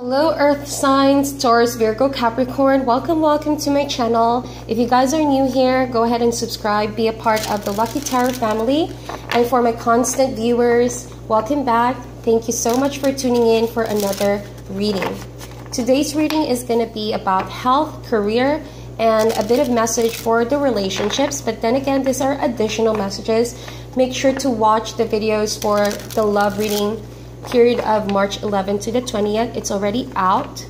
Hello Earth signs, Taurus, Virgo, Capricorn. Welcome to my channel. If you guys are new here, go ahead and subscribe, be a part of the Lucky Tarot family. And for my constant viewers, welcome back. Thank you so much for tuning in for another reading. Today's reading is going to be about health, career, and a bit of message for the relationships. But then again, these are additional messages. Make sure to watch the videos for the love reading period of March 11th to the 20th. It's already out.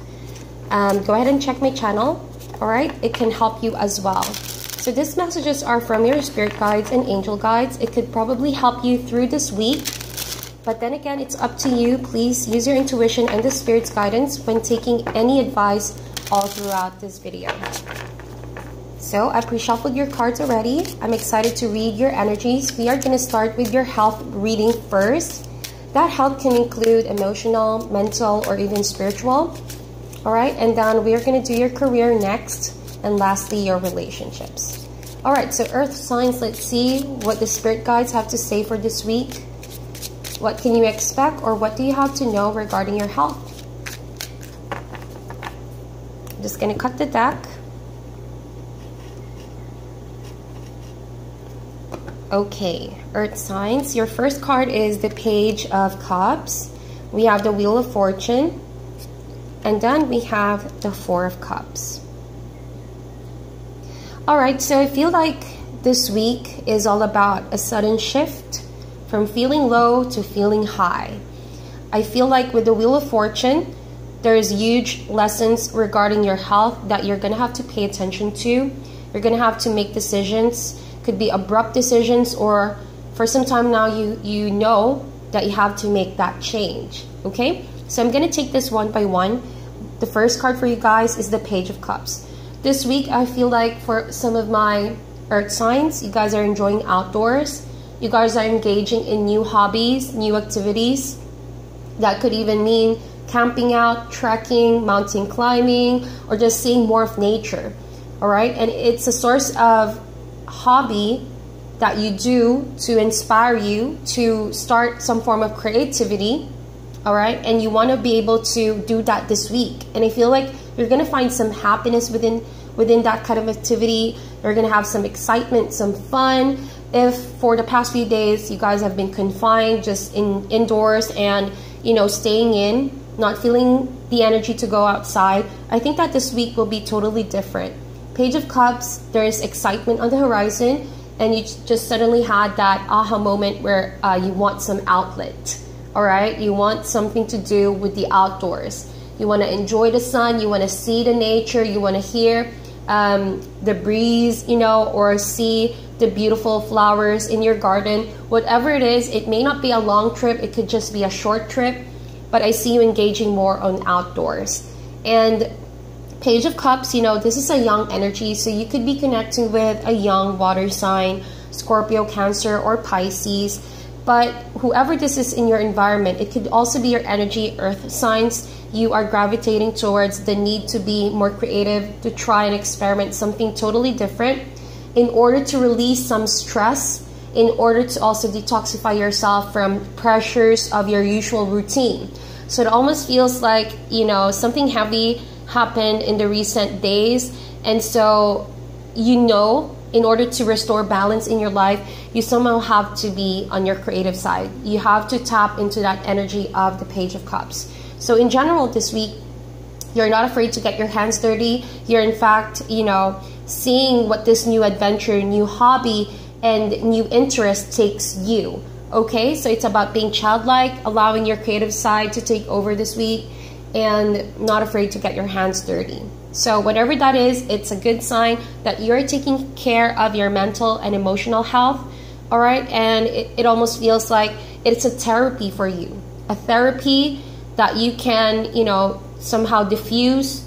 Go ahead and check my channel. All right, it can help you as well. So these messages are from your spirit guides and angel guides. It could probably help you through this week, but then again, it's up to you. Please use your intuition and the spirit's guidance when taking any advice all throughout this video. So I pre-shuffled your cards already. I'm excited to read your energies. We are going to start with your health reading first. That health can include emotional, mental, or even spiritual. All right, and then we're going to do your career next, and lastly, your relationships. All right, so Earth signs, let's see what the spirit guides have to say for this week. What can you expect, or what do you have to know regarding your health? I'm just going to cut the deck. Okay, Earth signs, your first card is the Page of Cups. We have the Wheel of Fortune, and then we have the Four of Cups. All right, so I feel like this week is all about a sudden shift from feeling low to feeling high. I feel like with the Wheel of Fortune, there's huge lessons regarding your health that you're gonna have to pay attention to. You're gonna have to make decisions. Could be abrupt decisions, or for some time now you know that you have to make that change. Okay, so I'm going to take this one by one. The first card for you guys is the Page of Cups. This week I feel like for some of my Earth signs, you guys are enjoying outdoors. You guys are engaging in new hobbies, new activities. That could even mean camping out, trekking, mountain climbing, or just seeing more of nature. All right, and it's a source of hobby that you do to inspire you to start some form of creativity. All right, and you want to be able to do that this week, and I feel like you're going to find some happiness within that kind of activity. You're going to have some excitement, some fun. If for the past few days you guys have been confined just indoors and staying in, not feeling the energy to go outside, I think that this week will be totally different. Page of Cups, there is excitement on the horizon, and you just suddenly had that aha moment where you want some outlet. All right, you want something to do with the outdoors. You want to enjoy the sun, you want to see the nature, you want to hear the breeze, or see the beautiful flowers in your garden. Whatever it is, it may not be a long trip, it could just be a short trip, but I see you engaging more on outdoors. And Page of Cups, this is a young energy, so you could be connecting with a young water sign, Scorpio, Cancer, or Pisces. But whoever this is in your environment, it could also be your energy, Earth signs. You are gravitating towards the need to be more creative, to try and experiment something totally different in order to release some stress, in order to also detoxify yourself from pressures of your usual routine. So it almost feels like, something heavy happened in the recent days, and so in order to restore balance in your life, you somehow have to be on your creative side. You have to tap into that energy of the Page of Cups. So in general this week, you're not afraid to get your hands dirty. You're in fact seeing what this new adventure, new hobby, and new interest takes you. Okay, so it's about being childlike, allowing your creative side to take over this week, and not afraid to get your hands dirty. So whatever that is, it's a good sign that you're taking care of your mental and emotional health. All right, and it almost feels like it's a therapy for you, a therapy that you can somehow diffuse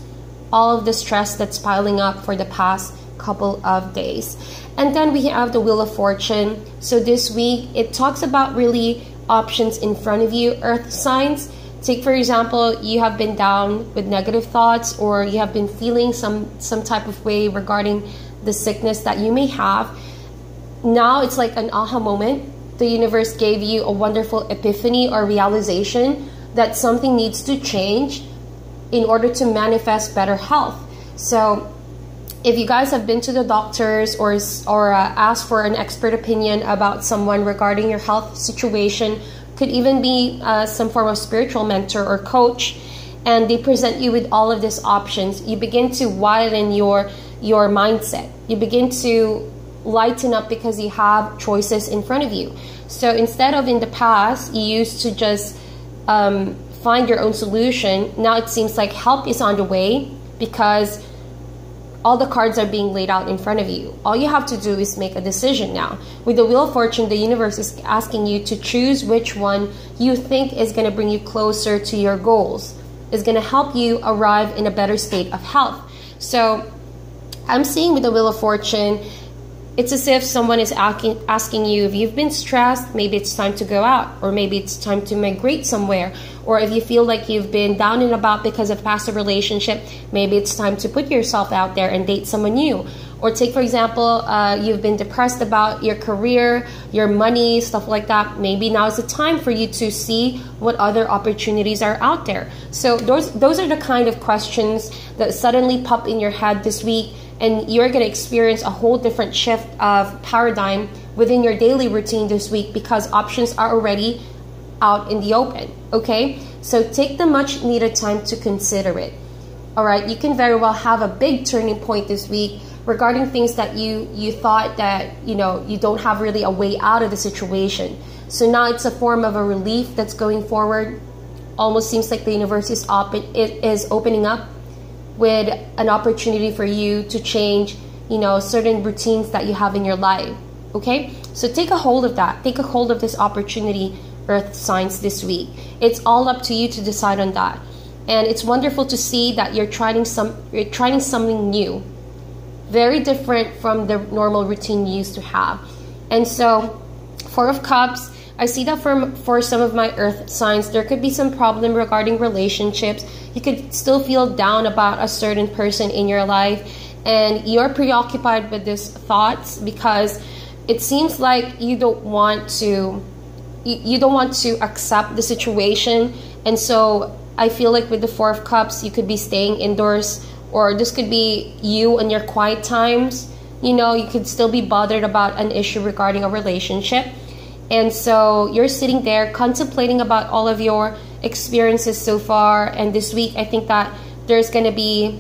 all of the stress that's piling up for the past couple of days. And then we have the Wheel of Fortune. So this week it talks about really options in front of you, Earth signs. Take for example, you have been down with negative thoughts, or you have been feeling some type of way regarding the sickness that you may have. Now it's like an aha moment. The universe gave you a wonderful epiphany or realization that something needs to change, in order to manifest better health. So if you guys have been to the doctors or asked for an expert opinion about someone regarding your health situation, could even be some form of spiritual mentor or coach, and they present you with all of these options, you begin to widen your mindset. You begin to lighten up because you have choices in front of you. So instead of in the past, you used to just find your own solution, now it seems like help is on the way because all the cards are being laid out in front of you. All you have to do is make a decision now. With the Wheel of Fortune, the universe is asking you to choose which one you think is going to bring you closer to your goals, is going to help you arrive in a better state of health. So I'm seeing with the Wheel of Fortune, it's as if someone is asking you if you've been stressed, maybe it's time to go out, or maybe it's time to migrate somewhere. Or if you feel like you've been down and about because of past relationship, maybe it's time to put yourself out there and date someone new. Or take, for example, you've been depressed about your career, your money, stuff like that. Maybe now is the time for you to see what other opportunities are out there. So those are the kind of questions that suddenly pop in your head this week, and you're going to experience a whole different shift of paradigm within your daily routine this week because options are already out in the open. Okay, so take the much needed time to consider it. All right, you can very well have a big turning point this week regarding things that you thought that you don't have really a way out of the situation. So now it's a form of a relief that's going forward. Almost seems like the universe is opening up with an opportunity for you to change certain routines that you have in your life. Okay, so take a hold of that. Take a hold of this opportunity, Earth signs, this week. It's all up to you to decide on that. And it's wonderful to see that you're trying something new, very different from the normal routine you used to have. And so, Four of Cups, I see that for some of my Earth signs, there could be some problem regarding relationships. You could still feel down about a certain person in your life, and you're preoccupied with these thoughts because it seems like you don't want to accept the situation. And so I feel like with the Four of Cups, you could be staying indoors, or this could be you in your quiet times. You could still be bothered about an issue regarding a relationship. And so you're sitting there contemplating about all of your experiences so far. And this week, I think that there's going to be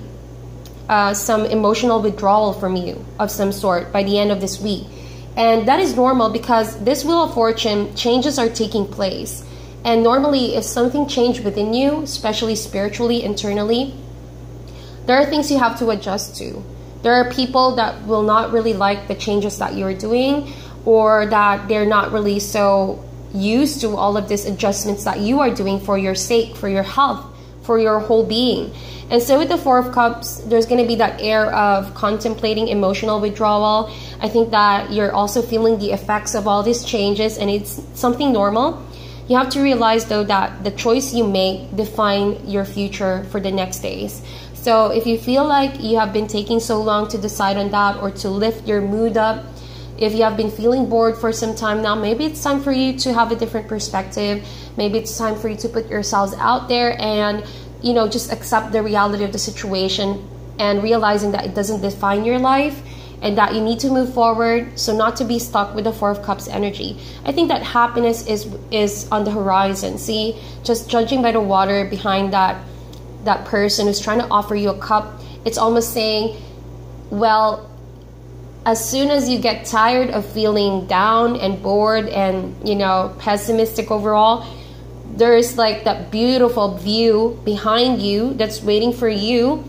some emotional withdrawal from you of some sort by the end of this week. And that is normal because this Wheel of Fortune, changes are taking place. And normally, if something changed within you, especially spiritually, internally, there are things you have to adjust to. There are people that will not really like the changes that you're doing, or that they're not really so used to all of these adjustments that you are doing for your sake, for your health, for your whole being. And so with the Four of Cups, there's going to be that air of contemplating emotional withdrawal. I think that you're also feeling the effects of all these changes, and it's something normal. You have to realize, though, that the choice you make define your future for the next days. So if you feel like you have been taking so long to decide on that, or to lift your mood up, if you have been feeling bored for some time now, maybe it's time for you to have a different perspective. Maybe it's time for you to put yourselves out there and, just accept the reality of the situation, and realizing that it doesn't define your life and that you need to move forward. So not to be stuck with the Four of Cups energy. I think that happiness is on the horizon. See, just judging by the water behind that person who's trying to offer you a cup, it's almost saying, well, as soon as you get tired of feeling down and bored and, pessimistic overall, there's like that beautiful view behind you that's waiting for you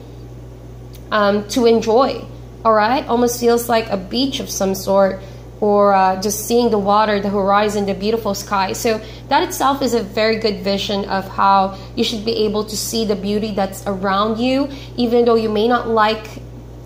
to enjoy. All right? Almost feels like a beach of some sort, or just seeing the water, the horizon, the beautiful sky. So that itself is a very good vision of how you should be able to see the beauty that's around you, even though you may not like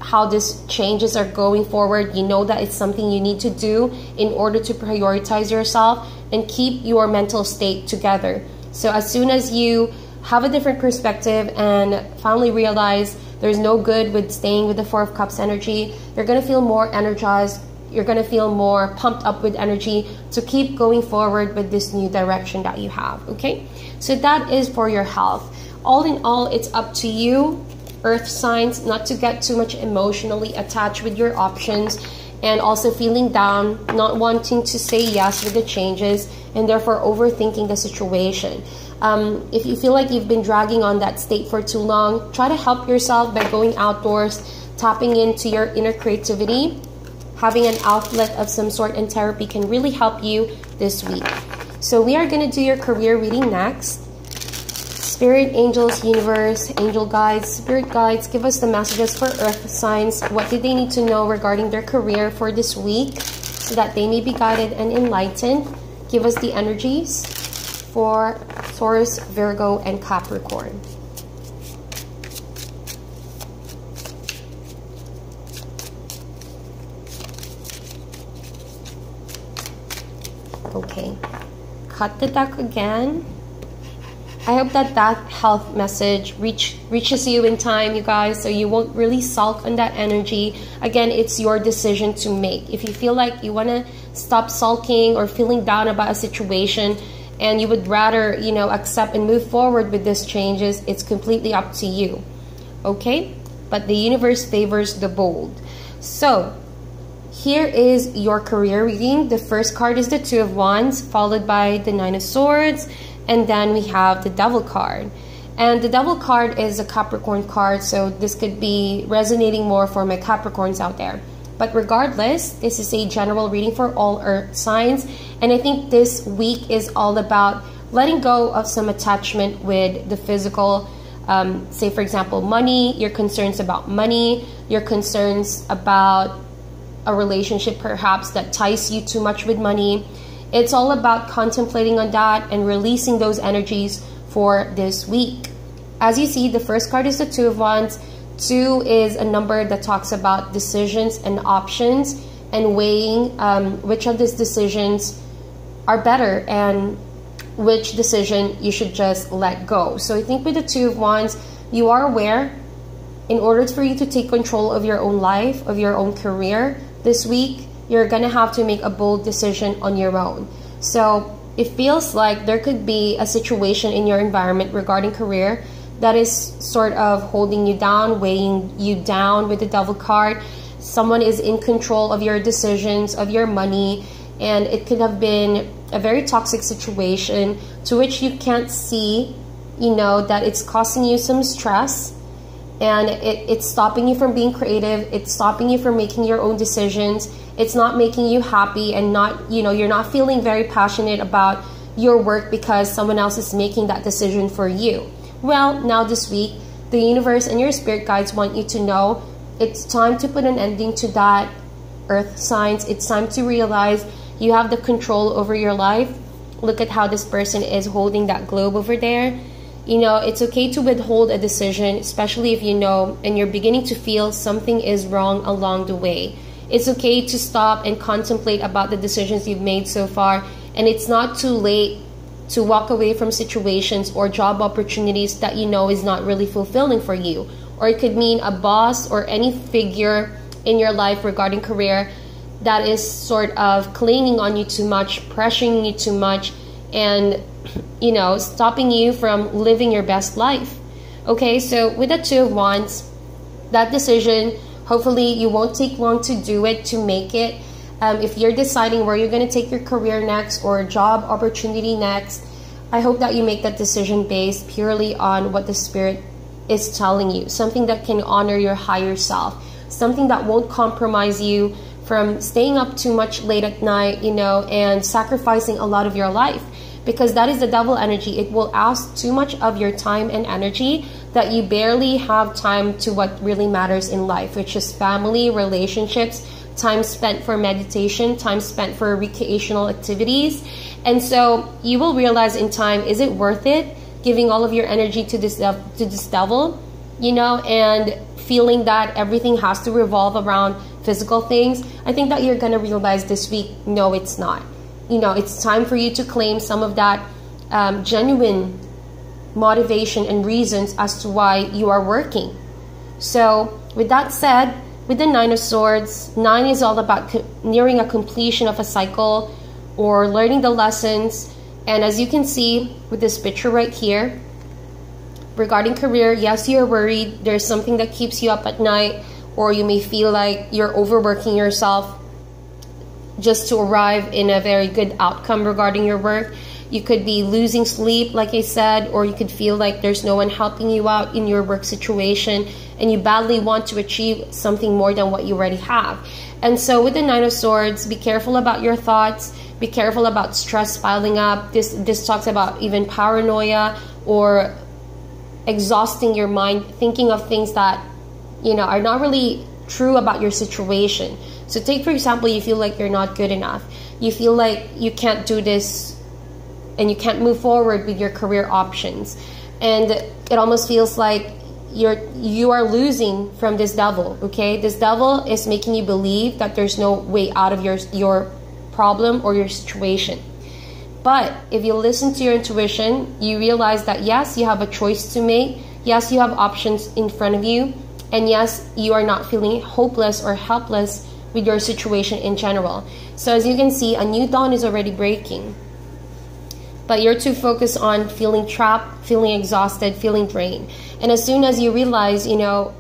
how these changes are going forward. You know that it's something you need to do in order to prioritize yourself and keep your mental state together. So as soon as you have a different perspective and finally realize there's no good with staying with the Four of Cups energy, you're going to feel more energized. You're going to feel more pumped up with energy to keep going forward with this new direction that you have. Okay, so that is for your health. all in all, it's up to you, earth signs, not to get too much emotionally attached with your options, and also feeling down, not wanting to say yes with the changes, and therefore overthinking the situation. If you feel like you've been dragging on that state for too long, try to help yourself by going outdoors, tapping into your inner creativity. Having an outlet of some sort in therapy can really help you this week. So we are going to do your career reading next. Spirit, angels, universe, angel guides, spirit guides, give us the messages for earth signs. What do they need to know regarding their career for this week so that they may be guided and enlightened? Give us the energies for Taurus, Virgo, and Capricorn. Okay, cut the deck again. I hope that health message reaches you in time, you guys, so you won't really sulk on that energy. Again, it's your decision to make. If you feel like you want to stop sulking or feeling down about a situation and you would rather, you know, accept and move forward with these changes, it's completely up to you. Okay? But the universe favors the bold. So, here is your career reading. The first card is the Two of Wands, followed by the Nine of Swords, and then we have the Devil card. And the Devil card is a Capricorn card, so this could be resonating more for my Capricorns out there. But regardless, this is a general reading for all earth signs, and I think this week is all about letting go of some attachment with the physical. Say, for example, money, your concerns about money, your concerns about a relationship perhaps that ties you too much with money. It's all about contemplating on that and releasing those energies for this week. As you see, the first card is the Two of Wands. 2 is a number that talks about decisions and options and weighing which of these decisions are better and which decision you should just let go. So I think with the Two of Wands, you are aware in order for you to take control of your own life, of your own career this week, you're gonna have to make a bold decision on your own. So it feels like there could be a situation in your environment regarding career that is sort of holding you down, weighing you down with the Devil card. Someone is in control of your decisions, of your money, and it could have been a very toxic situation to which you can't see, you know, that it's causing you some stress. And it's stopping you from being creative. It's stopping you from making your own decisions. It's not making you happy and not, you know, you're not feeling very passionate about your work because someone else is making that decision for you. Well, now this week, the universe and your spirit guides want you to know it's time to put an ending to that, earth signs. It's time to realize you have the control over your life. Look at how this person is holding that globe over there. You know, it's okay to withhold a decision, especially if you know and you're beginning to feel something is wrong along the way. It's okay to stop and contemplate about the decisions you've made so far, and it's not too late to walk away from situations or job opportunities that you know is not really fulfilling for you. Or it could mean a boss or any figure in your life regarding career that is sort of clinging on you too much, pressuring you too much, and you know, stopping you from living your best life. Okay, so with the Two of Wands, that decision, hopefully you won't take long to do it, to make it. If you're deciding where you're going to take your career next or job opportunity next, I hope that you make that decision based purely on what the spirit is telling you. Something that can honor your higher self. Something that won't compromise you from staying up too much late at night, you know, and sacrificing a lot of your life. Because that is the Devil energy. It will ask too much of your time and energy that you barely have time to what really matters in life, which is family, relationships, time spent for meditation, time spent for recreational activities. And so you will realize in time, is it worth it giving all of your energy to this devil, you know, and feeling that everything has to revolve around physical things? I think that you're going to realize this week, no, it's not. You know, it's time for you to claim some of that genuine motivation and reasons as to why you are working. So with that said, with the Nine of Swords, 9 is all about nearing a completion of a cycle or learning the lessons. And as you can see with this picture right here, regarding career, yes, you're worried. There's something that keeps you up at night, or you may feel like you're overworking yourself just to arrive in a very good outcome regarding your work. You could be losing sleep, like I said, or you could feel like there's no one helping you out in your work situation, and you badly want to achieve something more than what you already have. And so with the Nine of Swords, be careful about your thoughts. Be careful about stress piling up. This talks about even paranoia or exhausting your mind, thinking of things that, you know, are not really true about your situation. So take, for example, you feel like you're not good enough. You feel like you can't do this and you can't move forward with your career options. And it almost feels like you are losing from this devil, okay? This devil is making you believe that there's no way out of your problem or your situation. But if you listen to your intuition, you realize that yes, you have a choice to make. Yes, you have options in front of you. And yes, you are not feeling hopeless or helpless with your situation in general. So as you can see, a new dawn is already breaking. But you're too focused on feeling trapped, feeling exhausted, feeling drained. And as soon as you realize, you know,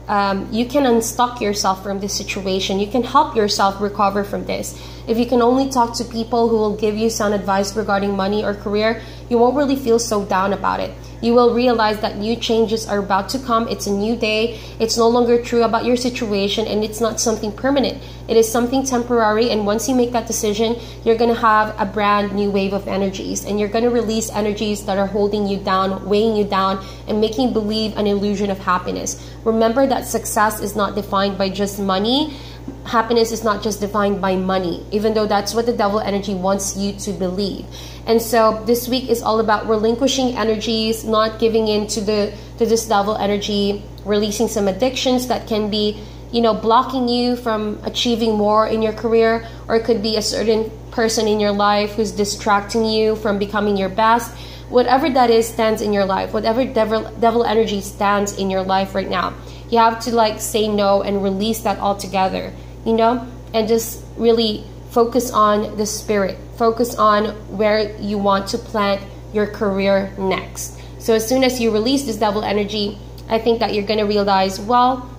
you can unstuck yourself from this situation, you can help yourself recover from this. If you can only talk to people who will give you sound advice regarding money or career, you won't really feel so down about it. You will realize that new changes are about to come. It's a new day. It's no longer true about your situation, and it's not something permanent. It is something temporary, and once you make that decision, you're going to have a brand new wave of energies, and you're going to release energies that are holding you down, weighing you down, and making you believe an illusion of happiness. Remember that success is not defined by just money. Happiness is not just defined by money, even though that's what the devil energy wants you to believe. And so this week is all about relinquishing energies, not giving in to this devil energy, releasing some addictions that can be, you know, blocking you from achieving more in your career, or it could be a certain person in your life who's distracting you from becoming your best. Whatever that is stands in your life, whatever devil energy stands in your life right now, you have to like say no and release that altogether, you know, and just really focus on the spirit, focus on where you want to plant your career next. So as soon as you release this devil energy, I think that you're going to realize, well,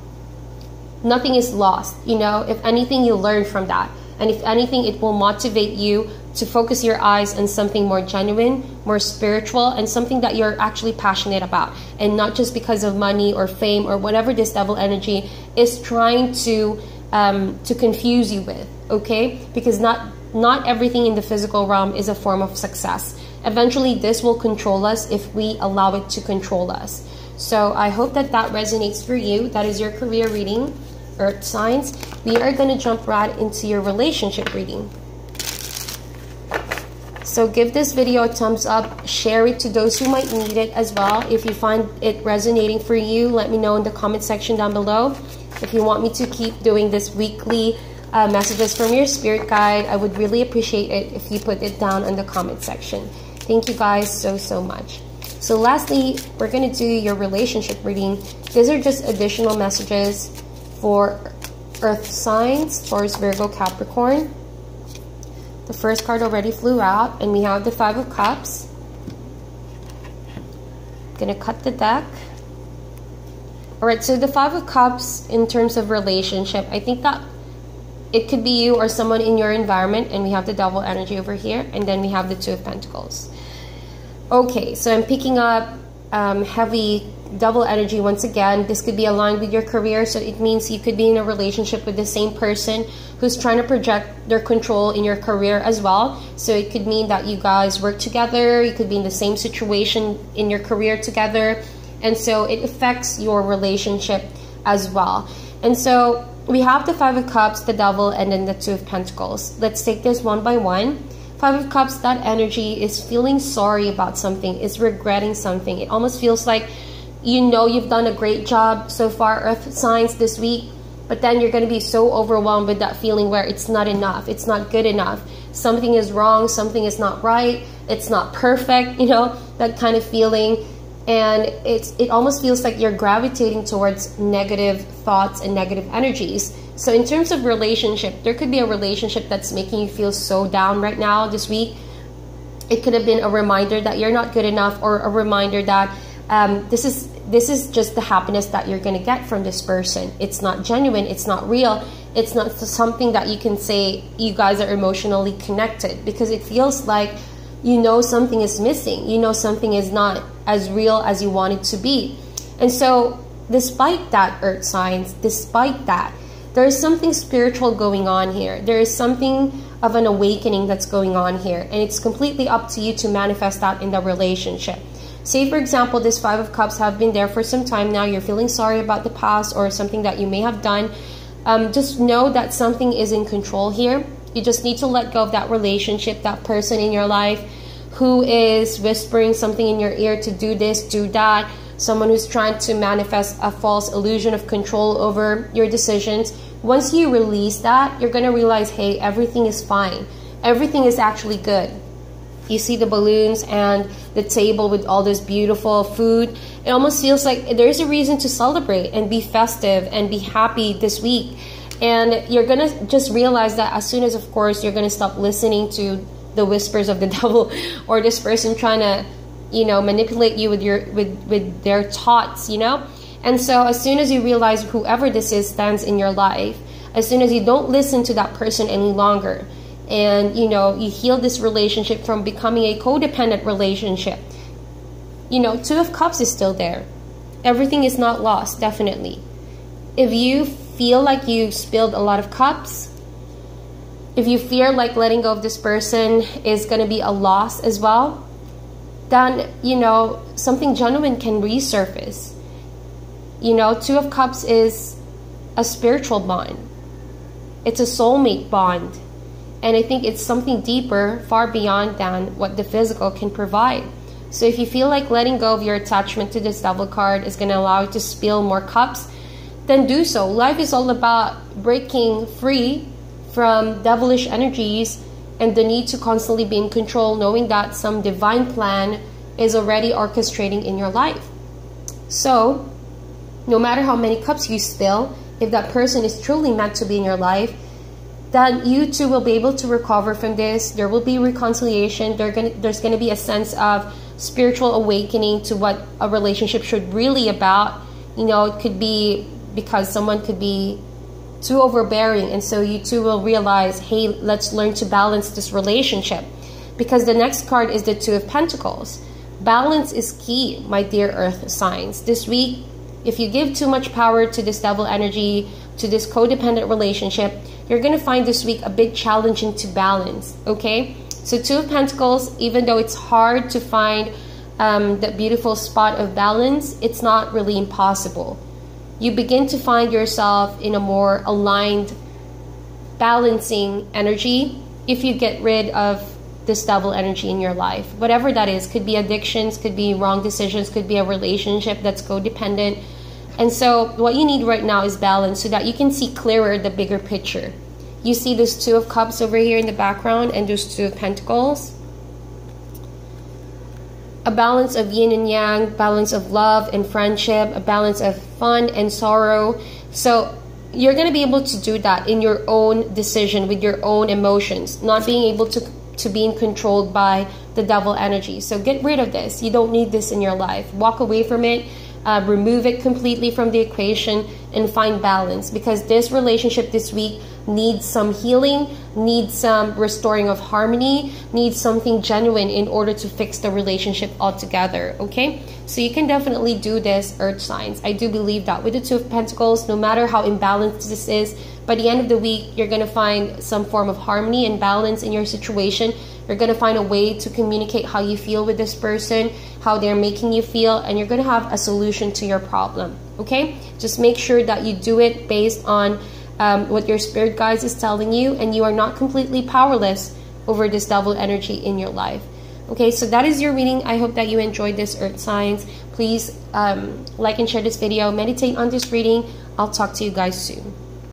nothing is lost, you know. If anything, you learn from that. And if anything, it will motivate you to focus your eyes on something more genuine, more spiritual, and something that you're actually passionate about. And not just because of money or fame or whatever this devil energy is trying to confuse you with, okay? Because not everything in the physical realm is a form of success. Eventually, this will control us if we allow it to control us. So I hope that resonates for you. That is your career reading, Earth signs. We are going to jump right into your relationship reading. So give this video a thumbs up, share it to those who might need it as well. If you find it resonating for you, let me know in the comment section down below. If you want me to keep doing this weekly messages from your spirit guide, I would really appreciate it if you put it down in the comment section. Thank you guys so much. So lastly, we're going to do your relationship reading. These are just additional messages for Earth signs, Taurus, Virgo, Capricorn. The first card already flew out, and we have the Five of Cups. Gonna cut the deck. Alright, so the Five of Cups in terms of relationship, I think that it could be you or someone in your environment, and we have the Devil energy over here, and then we have the Two of Pentacles. Okay, so I'm picking up heavy Devil energy once again. This could be aligned with your career, so it means you could be in a relationship with the same person who's trying to project their control in your career as well. So it could mean that you guys work together, you could be in the same situation in your career together, and so it affects your relationship as well. And so we have the Five of Cups, the Devil, and then the Two of Pentacles. Let's take this one by one. Five of Cups, that energy is feeling sorry about something, is regretting something. It almost feels like, you know, you've done a great job so far, Earth signs, this week, but then you're going to be so overwhelmed with that feeling where it's not enough, it's not good enough, something is wrong, something is not right, it's not perfect, you know, that kind of feeling. And it almost feels like you're gravitating towards negative thoughts and negative energies. So in terms of relationship, there could be a relationship that's making you feel so down right now this week. It could have been a reminder that you're not good enough, or a reminder that this this is just the happiness that you're going to get from this person. It's not genuine, it's not real, it's not something that you can say you guys are emotionally connected, because it feels like you know something is missing, you know something is not as real as you want it to be. And so despite that, earth signs, despite that, there is something spiritual going on here. There is something of an awakening that's going on here, and it's completely up to you to manifest that in the relationship. Say, for example, this Five of Cups have been there for some time now. You're feeling sorry about the past or something that you may have done. Just know that something is in control here. You just need to let go of that relationship, that person in your life who is whispering something in your ear to do this, do that. Someone who's trying to manifest a false illusion of control over your decisions. Once you release that, you're going to realize, hey, everything is fine. Everything is actually good. You see the balloons and the table with all this beautiful food. It almost feels like there's a reason to celebrate and be festive and be happy this week. And you're going to just realize that as soon as, of course, you're going to stop listening to the whispers of the devil or this person trying to, you know, manipulate you with their thoughts, you know. And so as soon as you realize whoever this is stands in your life, as soon as you don't listen to that person any longer, and you know, you heal this relationship from becoming a codependent relationship, you know, Two of Cups is still there. Everything is not lost, definitely. If you feel like you spilled a lot of cups, if you fear like letting go of this person is going to be a loss as well, then, you know, something genuine can resurface. You know, Two of Cups is a spiritual bond. It's a soulmate bond. And I think it's something deeper, far beyond than what the physical can provide. So if you feel like letting go of your attachment to this Devil card is going to allow you to spill more cups, then do so. Life is all about breaking free from devilish energies and the need to constantly be in control, knowing that some divine plan is already orchestrating in your life. So no matter how many cups you spill, if that person is truly meant to be in your life, then you too will be able to recover from this. There will be reconciliation. There's going to be a sense of spiritual awakening to what a relationship should really about. You know, it could be because someone could be too overbearing, and so you too will realize, hey, let's learn to balance this relationship. Because the next card is the Two of Pentacles. Balance is key, my dear earth signs. This week, if you give too much power to this devil energy, to this codependent relationship, you're going to find this week a bit challenging to balance, okay? So Two of Pentacles, even though it's hard to find that beautiful spot of balance, it's not really impossible. You begin to find yourself in a more aligned, balancing energy if you get rid of this devil energy in your life. Whatever that is, could be addictions, could be wrong decisions, could be a relationship that's codependent. And so what you need right now is balance so that you can see clearer the bigger picture. You see this Two of Cups over here in the background and there's Two of Pentacles. A balance of yin and yang, balance of love and friendship, a balance of fun and sorrow. So you're going to be able to do that in your own decision with your own emotions, not being able to be controlled by the devil energy. So get rid of this. You don't need this in your life. Walk away from it. Remove it completely from the equation and find balance, because this relationship this week needs some healing, needs some restoring of harmony, needs something genuine in order to fix the relationship altogether, okay? So you can definitely do this, earth signs. I do believe that with the Two of Pentacles, no matter how imbalanced this is, by the end of the week, you're going to find some form of harmony and balance in your situation. You're going to find a way to communicate how you feel with this person, how they're making you feel, and you're going to have a solution to your problem, okay? Just make sure that you do it based on what your spirit guides is telling you, and you are not completely powerless over this devil energy in your life. Okay, so that is your reading. I hope that you enjoyed this, earth signs. Please like and share this video. Meditate on this reading. I'll talk to you guys soon.